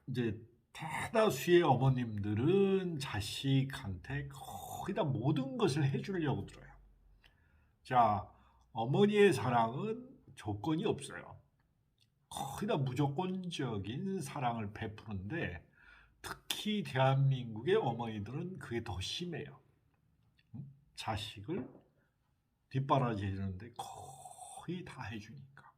이제 대다수의 어머님들은 자식한테 거의 다 모든 것을 해주려고 들어요. 자, 어머니의 사랑은 조건이 없어요. 거의 다 무조건적인 사랑을 베푸는데 특히 대한민국의 어머니들은 그게 더 심해요. 자식을 뒷바라지 해주는데 거의 다 해주니까.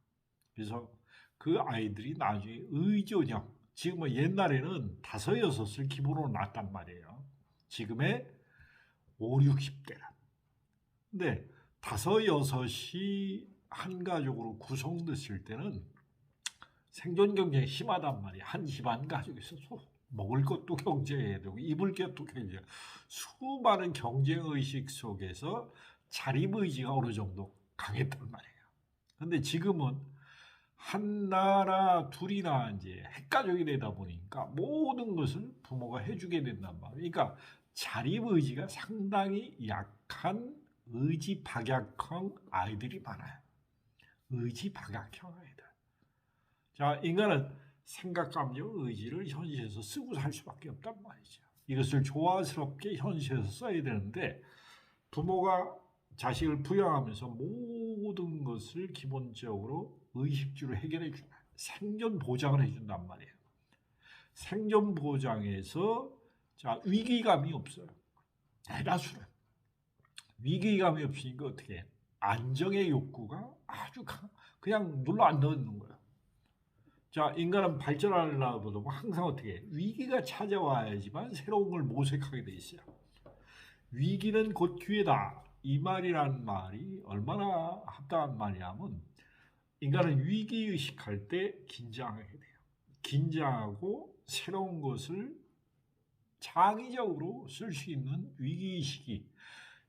그래서 그 아이들이 나중에 의존형, 지금 뭐 옛날에는 다섯 여섯을 기본으로 낳았단 말이에요. 지금의 5, 60대란. 근데 다섯 여섯이 한 가족으로 구성됐을 때는 생존 경쟁이 심하단 말이야. 한 집안 가족에서 먹을 것도 경쟁해야 되고 입을 것도 경쟁. 수많은 경쟁 의식 속에서 자립 의지가 어느 정도 강했단 말이에요. 근데 지금은 한 나라 둘이나 이제 핵가족이 되다 보니까 모든 것을 부모가 해주게 된단 말이에요. 그러니까 자립 의지가 상당히 약한 의지 박약형 아이들이 많아요. 의지 박약형 아이들. 자, 인간은 생각, 감정, 의지를 현실에서 쓰고 살 수밖에 없단 말이죠. 이것을 조화스럽게 현실에서 써야 되는데 부모가 자식을 부양하면서 모든 것을 기본적으로 의식주로 해결해 주는 생존 보장을 해준단 말이에요. 생존 보장에서 자 위기감이 없어요. 대다수는 위기감이 없으니까 어떻게 해? 안정의 욕구가 아주 그냥 눌러 안 넣는 거예요. 자, 인간은 발전하려고 항상 어떻게 해? 위기가 찾아와야지만 새로운 걸 모색하게 돼 있어요. 위기는 곧 기회다. 이 말이란 말이 얼마나 합당한 말이냐면 인간은 위기의식할 때 긴장하게 돼요. 긴장하고 새로운 것을 창의적으로 쓸 수 있는 위기의식이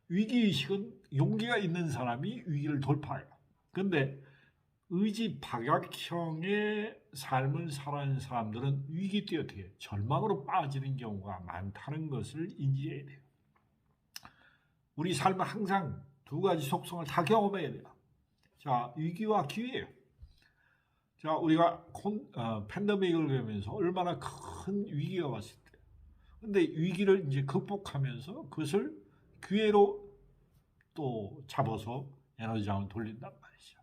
위기의식은 용기가 있는 사람이 위기를 돌파해요. 그런데 의지 박약형의 삶을 살아가는 사람들은 위기 때 어떻게 해요? 절망으로 빠지는 경우가 많다는 것을 인지해야 돼요. 우리 삶은 항상 두 가지 속성을 다 경험해야 돼요. 자, 위기와 기회예요. 자, 우리가 팬데믹을 겪으면서 얼마나 큰 위기가 왔을 때. 근데 위기를 이제 극복하면서 그것을 기회로 또 잡아서 에너지장을 돌린단 말이죠.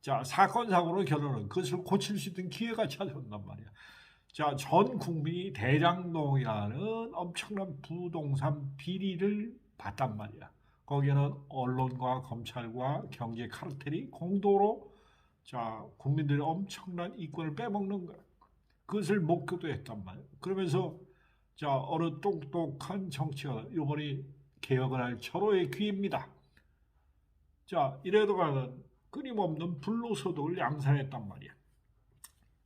자, 사건, 사고로 결론은 그것을 고칠 수 있는 기회가 찾아온단 말이야. 자, 전 국민이 대장동이라는 엄청난 부동산 비리를 봤단 말이야. 거기에는 언론과 검찰과 경제 카르텔이 공동으로 자, 국민들의 엄청난 이권을 빼먹는 거야. 그것을 목표도 했단 말이야. 그러면서 자, 어느 똑똑한 정치가 이번에 개혁을 할 철호의 기회입니다. 자, 이래도 가는 끊임없는 불로소득을 양산했단 말이야.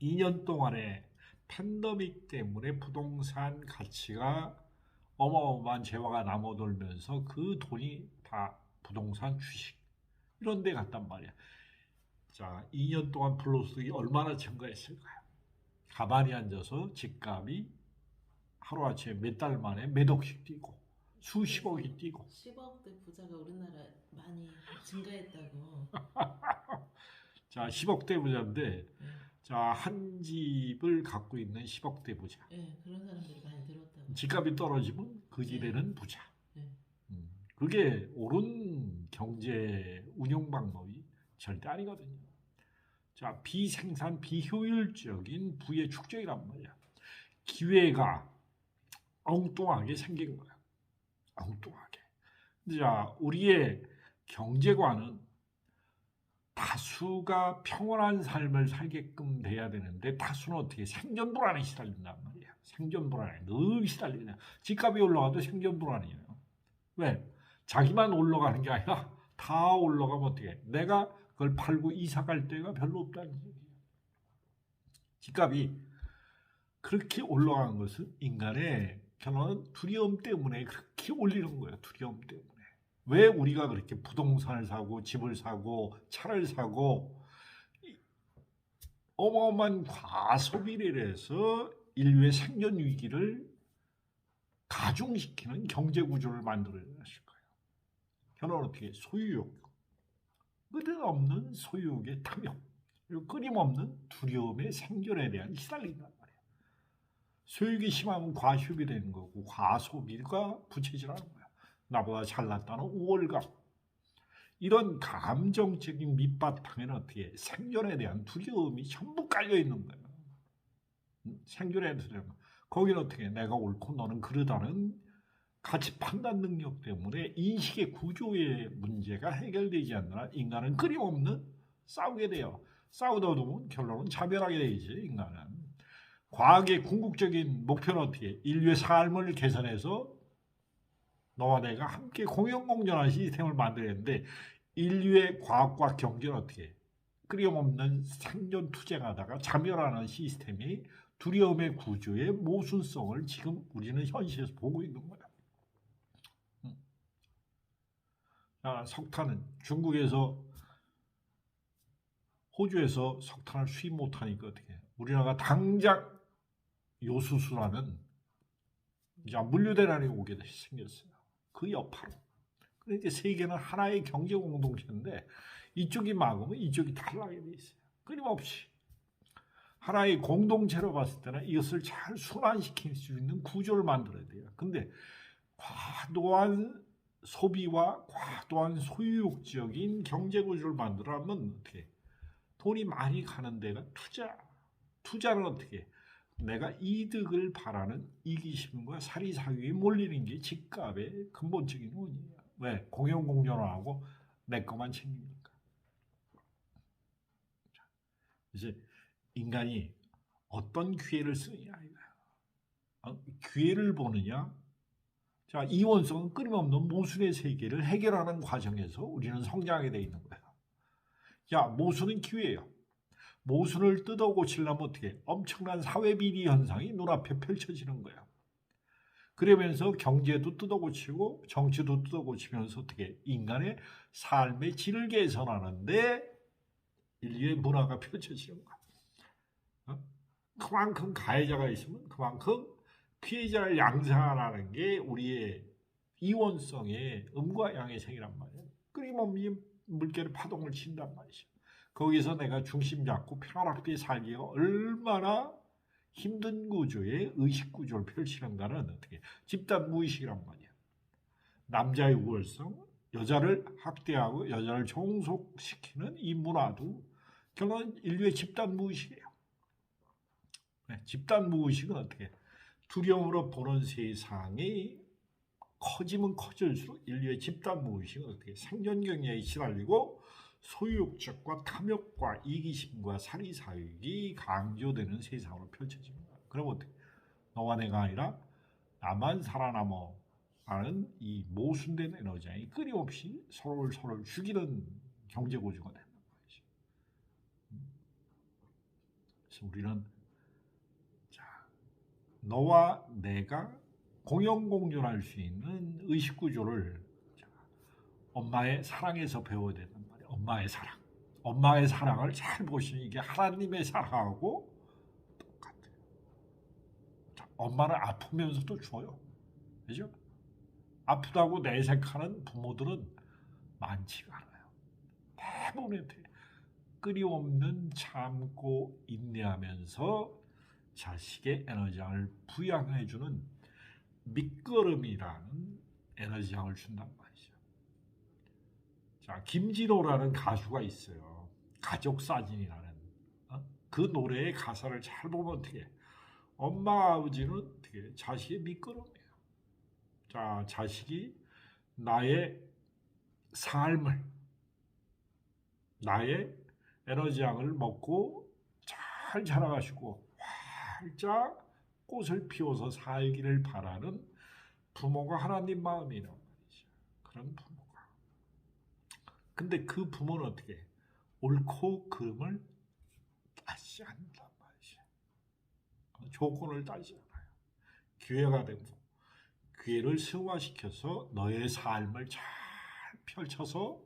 2년 동안에 팬데믹 때문에 부동산 가치가 어마어마한 재화가 남아돌면서 그 돈이 다 부동산 주식 이런 데 갔단 말이야. 자, 2년 동안 불로소득이 얼마나 증가했을까요? 가만히 앉아서 집값이 하루아침에 몇 달 만에 몇 억씩 뛰고 수십억이 뛰고 10억대 부자가 우리나라 많이 증가했다고. 자, 10억대 부자인데 예, 자, 한 집을 갖고 있는 10억대 부자. 예, 그런 사람들이 많이 늘었다고. 집값이 떨어지면 그 예, 집에는 부자. 예. 그게 옳은 경제 운영 방법이 절대 아니거든요. 자, 비생산, 비효율적인 부의 축적이란 말이야. 기회가 엉뚱하게 생긴 거야. 엉뚱하게. 자, 우리의 경제관은 다수가 평온한 삶을 살게끔 돼야 되는데 다수는 어떻게 생존 불안에 시달린단 말이야. 생존 불안에 늘 시달리냐. 집값이 올라가도 생존 불안이에요. 왜? 자기만 올라가는 게 아니라 다 올라가면 어떻게 해? 내가 그걸 팔고 이사 갈 데가 별로 없다는 얘기예요. 집값이 그렇게 올라간 것은 인간의 결론은 두려움 때문에 그렇게 올리는 거예요. 두려움 때문에. 왜 우리가 그렇게 부동산을 사고 집을 사고 차를 사고 어마어마한 과소비를 해서 인류의 생존 위기를 가중시키는 경제 구조를 만들어냈을 거예요. 결론은 어떻게 소유욕, 끝없는 소유욕의 탐욕, 그리고 끊임없는 두려움의 생존에 대한 시달린단 말이에요. 소유욕이 심하면 과소비이 되는 거고 과소비가 부채질하는 거야. 나보다 잘났다는 우월감. 이런 감정적인 밑바탕에는 어떻게 생존에 대한 두려움이 전부 깔려 있는 거야. 생존에 대한 두려움. 거기는 어떻게 내가 옳고 너는 그르다는 가치 판단 능력 때문에 인식의 구조의 문제가 해결되지 않는 인간은 끊임없는 싸우게 돼요. 싸우다 보면 결론은 자멸하게 되지 인간은. 과학의 궁극적인 목표는 어떻게? 인류의 삶을 개선해서 너와 내가 함께 공영공존한 시스템을 만들었는데 인류의 과학과 경제는 어떻게? 끊임없는 생존 투쟁하다가 자멸하는 시스템이 두려움의 구조의 모순성을 지금 우리는 현실에서 보고 있는 거야. 석탄은 중국에서 호주에서 석탄을 수입 못하니까 어떻게? 우리나라가 당장 요수수라는 물류 대란이 오게 생겼어요. 그 여파로. 그러니까 세계는 하나의 경제 공동체인데 이쪽이 막으면 이쪽이 탈락하게 돼 있어요. 끊임없이 하나의 공동체로 봤을 때는 이것을 잘 순환시킬 수 있는 구조를 만들어야 돼요. 근데 과도한 소비와 과도한 소유욕적인 경제 구조를 만들려면 어떻게? 돈이 많이 가는 데가 투자. 투자는 어떻게? 내가 이득을 바라는 이기심과 사리사욕이 몰리는 게 집값의 근본적인 원인이에요. 왜? 공영공존하고 내 것만 챙기니까. 이제 인간이 어떤 기회를 쓰느냐 이거야. 기회를 보느냐. 자, 이원성은 끊임없는 모순의 세계를 해결하는 과정에서 우리는 성장하게 돼 있는 거야. 야, 모순은 기회예요. 모순을 뜯어 고치려면 어떻게? 엄청난 사회 비리 현상이 눈앞에 펼쳐지는 거야. 그러면서 경제도 뜯어 고치고 정치도 뜯어 고치면서 어떻게? 인간의 삶의 질을 개선하는데 인류의 문화가 펼쳐지는 거야. 그만큼 가해자가 있으면 그만큼 피해자를 양산하는 게 우리의 이원성의 음과 양의 생이란 말이에요. 끊임없이 물결의 파동을 친단 말이죠. 거기서 내가 중심 잡고 평화롭게 살기가 얼마나 힘든 구조의 의식 구조를 펼치는가는 어떻게 집단 무의식이란 말이야. 남자의 우월성, 여자를 학대하고 여자를 종속시키는 이 문화도 결국은 인류의 집단 무의식이에요. 집단 무의식은 어떻게 두려움으로 보는 세상이 커지면 커질수록 인류의 집단 무의식은 어떻게 생존 경쟁에 시달리고 소유욕적과 탐욕과 이기심과 사리사욕이 강조되는 세상으로 펼쳐집니다. 그럼 어떻게? 너와 내가 아니라 나만 살아남어 하는 이 모순된 에너지가 끊임없이 서로를 죽이는 경제구조가 된단 말이죠. 그래서 우리는 너와 내가 공영공존할 수 있는 의식구조를 엄마의 사랑에서 배워야 된단 말이에요. 엄마의 사랑. 엄마의 사랑을 잘 보시면 이게 하나님의 사랑하고 똑같아요. 엄마는 아프면서도 줘요. 그죠? 아프다고 내색하는 부모들은 많지가 않아요. 대부분의 끊임없는 참고 인내하면서 자식의 에너지를 부양해주는 밑거름이라는 에너지를 준단 말이죠. 자, 김진호라는 가수가 있어요. 가족사진이라는. 그 노래의 가사를 잘 보면 어떻게 엄마 아버지는 어떻게 자식의 밑거름이에요. 자, 자식이 나의 삶을 나의 에너지양을 먹고 잘 자라가시고 활짝 꽃을 피워서 살기를 바라는 부모가 하나님 마음이란 말이죠. 그런 부모가. 근데 그 부모는 어떻게 옳고 그름을 따지지 않는단 말이죠. 조건을 따지지 않아요. 기회가 되고 기회를 승화시켜서 너의 삶을 잘 펼쳐서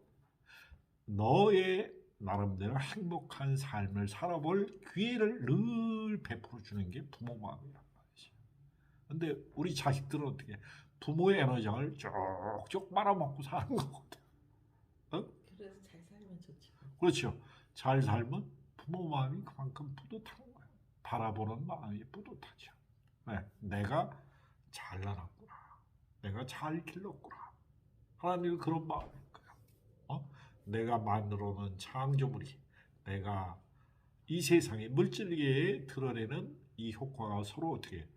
너의 나름대로 행복한 삶을 살아볼 기회를 늘 베풀어 주는 게 부모 마음이란 말이지. 근데 우리 자식들은 어떻게 부모의 에너지를 쪽쪽 빨아먹고 사는 거거든. 그래서 잘 살면 좋죠. 그렇죠. 잘 살면 부모 마음이 그만큼 뿌듯한 거예요. 바라보는 마음이 뿌듯하죠. 네. 내가 잘나놨구나. 내가 잘 길렀구나. 하나님은 그런 마음일 거야. 내가 만들어 놓은 창조물이 내가 이 세상의 물질계에 드러내는 이 효과가 서로 어떻게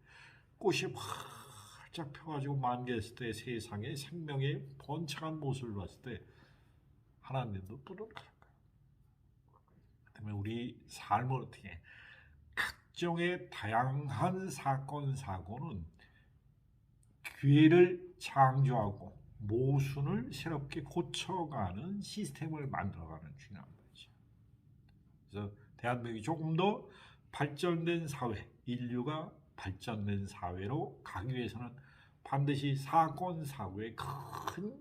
꽃이 활짝 펴가지고 만개했을 때 세상의 생명의 번창한 모습을 봤을 때 하나님도 뿌듯할 거야. 그다음에 우리 삶을 어떻게 각종의 다양한 사건 사고는 기회를 창조하고 모순을 새롭게 고쳐가는 시스템을 만들어가는 중요한 거죠. 그래서 대한민국이 조금 더 발전된 사회, 인류가 발전된 사회로 가기 위해서는 반드시 사건 사고의 큰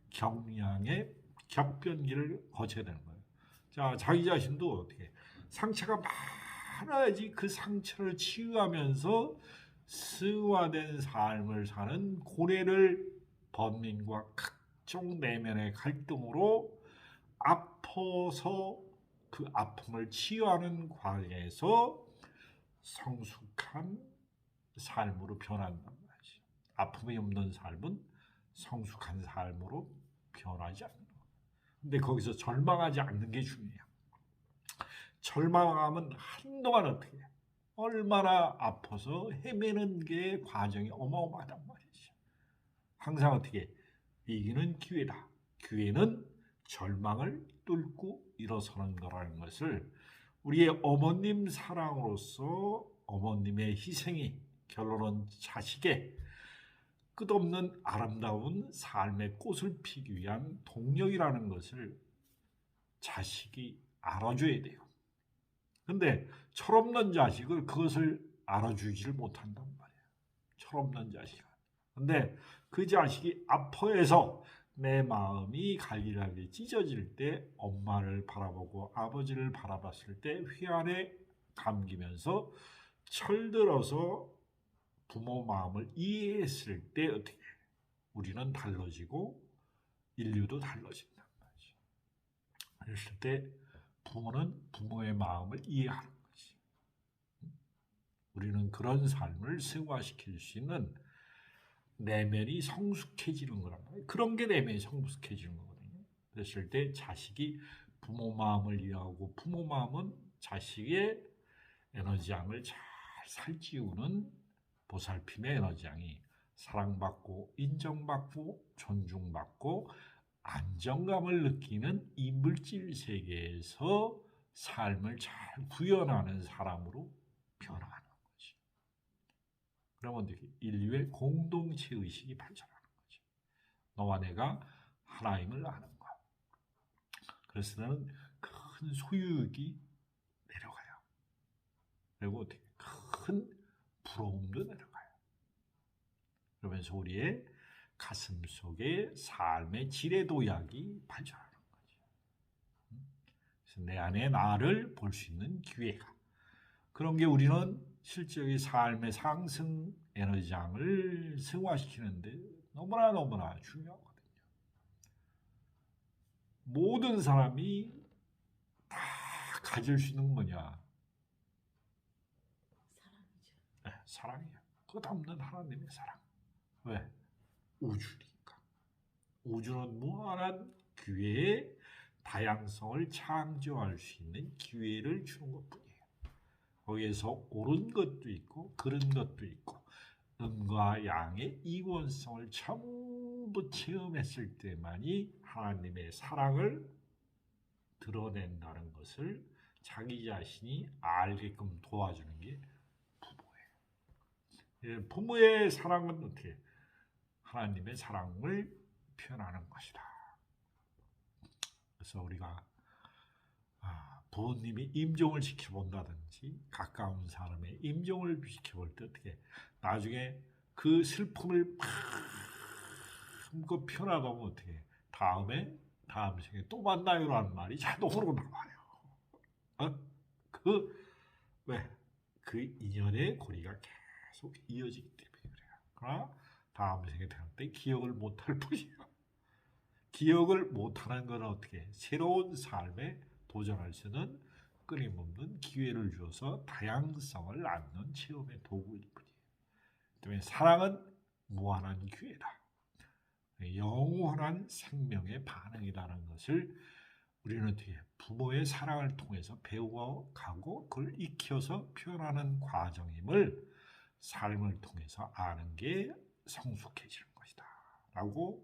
경량의 격변기를 거쳐야 되는 거예요. 자, 자기 자신도 어떻게 상처가 많아야지 그 상처를 치유하면서 승화된 삶을 사는 고뇌를 번민과 각종 내면의 갈등으로 아파서 그 아픔을 치유하는 과정에서 성숙한 삶으로 변한단 말이지. 아픔이 없는 삶은 성숙한 삶으로 변하지 않는 거예요. 근데 거기서 절망하지 않는 게 중요해요. 절망하면 한동안 어떻게 해요? 얼마나 아파서 헤매는 게 과정이 어마어마하단 말이지. 항상 어떻게 이기는 기회다. 기회는 절망을 뚫고 일어서는 거라는 것을 우리의 어머님 사랑으로서 어머님의 희생이 결론은 자식의 끝없는 아름다운 삶의 꽃을 피기 위한 동력이라는 것을 자식이 알아줘야 돼요. 근데 철없는 자식을 그것을 알아주지를 못한단 말이에요. 철없는 자식은. 근데 그 자식이 아파해서 내 마음이 갈기갈기 찢어질 때 엄마를 바라보고 아버지를 바라봤을 때 휘안에 감기면서 철들어서 부모 마음을 이해했을 때 어떻게 해요? 우리는 달라지고 인류도 달라진단 말이죠. 그랬을 때 부모는 부모의 마음을 이해하는 거지. 우리는 그런 삶을 승화시킬 수 있는 내면이 성숙해지는 거란 말이에요. 그런 게 내면이 성숙해지는 거거든요. 그랬을 때 자식이 부모 마음을 이해하고 부모 마음은 자식의 에너지양을 잘 살찌우는 보살핌의 에너지양이 사랑받고 인정받고 존중받고 안정감을 느끼는 이 물질 세계에서 삶을 잘 구현하는 사람으로 변화하는 거지. 그러면 인류의 공동체 의식이 발전하는 거지. 너와 내가 하나님을 아는 것. 그래서 나는 큰 소유욕이 내려가요. 그리고 어떻게 큰 부러움도 내려가요. 그러면서 우리의 가슴 속에 삶의 지뢰도약이 발전하는 거죠. 그래서 내 안에 나를 볼 수 있는 기회가. 그런 게 우리는 실제의 삶의 상승 에너지장을 승화시키는데 너무나 중요하거든요. 모든 사람이 다 가질 수 있는 건 뭐냐? 사랑이죠. 네, 사랑이에요. 끝 없는 하나님의 사랑. 왜? 우주니까. 우주는 무한한 기회의 다양성을 창조할 수 있는 기회를 주는 것뿐이에요. 거기에서 옳은 것도 있고 그른 것도 있고 음과 양의 이원성을 전부 체험했을 때만이 하나님의 사랑을 드러낸다는 것을 자기 자신이 알게끔 도와주는 게 부모예요. 부모의 사랑은 어떻게 하나님의 사랑을 표현하는 것이다. 그래서 우리가 부모님이 임종을 지켜본다든지 가까운 사람의 임종을 지켜볼 때 어떻게 나중에 그 슬픔을 팍 표현하다 보면 어떻게 다음 생에 또 만나요라는 말이 자동으로 나와요. 왜? 그 인연의 고리가 계속 이어지기 때문에 그래요. 그러나 다음 생에 태어날 때 기억을 못할 뿐이에요. 기억을 못하는 건 어떻게 새로운 삶에 도전할 수 있는 끊임없는 기회를 주어서 다양성을 낳는 체험의 도구일 뿐이에요. 때문에 사랑은 무한한 기회다. 영원한 생명의 반응이라는 것을 우리는 뒤에 부모의 사랑을 통해서 배워가고 그걸 익혀서 표현하는 과정임을 삶을 통해서 아는 게 성숙해지는 것이다 라고